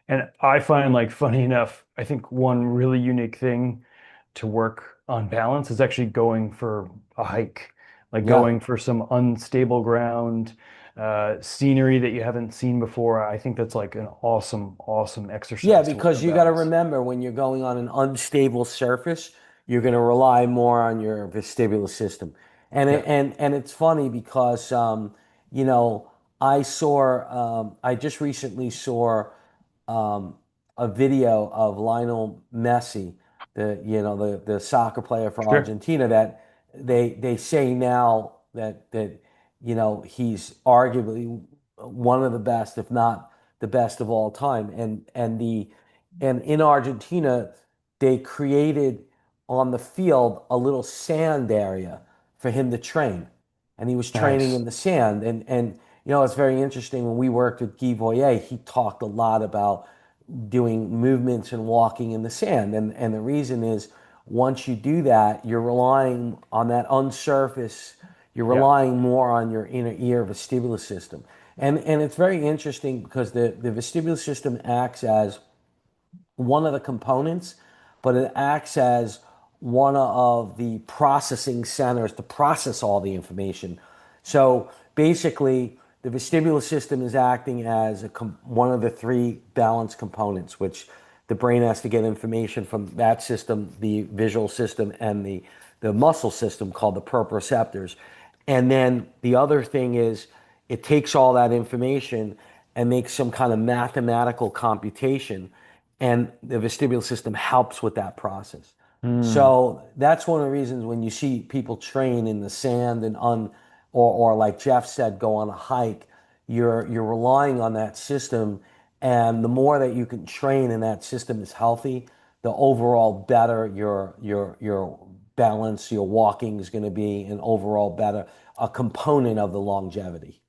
And I find, like, funny enough, I think one really unique thing to work on balance is actually going for a hike, like Yeah. going for some unstable ground, scenery that you haven't seen before. I think that's like an awesome, awesome Yeah, exercise to work because on you got to balance. remember when you're going on an unstable surface, you're going to rely more on your vestibular system. Yeah, And it's funny because you know, I just recently saw a video of Lionel Messi, the soccer player for sure. Argentina, that they say now that he's arguably one of the best, if not the best of all time. And in Argentina, they created on the field a little sand area for him to train, and he was training Nice. in the sand. And it's very interesting. When we worked with Guy Voyer, he talked a lot about doing movements and walking in the sand. And the reason is, once you do that, you're relying on that unsurface. You're Yeah. relying more on your inner ear vestibular system. And it's very interesting because the vestibular system acts as one of the components, but it acts as one of the processing centers to process all the information. So basically, the vestibular system is acting as one of the three balance components, which the brain has to get information from that system, the visual system, and the muscle system called the proprioceptors. And then the other thing is it takes all that information and makes some kind of mathematical computation, and the vestibular system helps with that process. Hmm. So that's one of the reasons when you see people train in the sand and or like Geoff said, go on a hike, you're relying on that system, and the more that you can train and that system is healthy, the overall better your balance, your walking is going to be, and overall better a component of the longevity.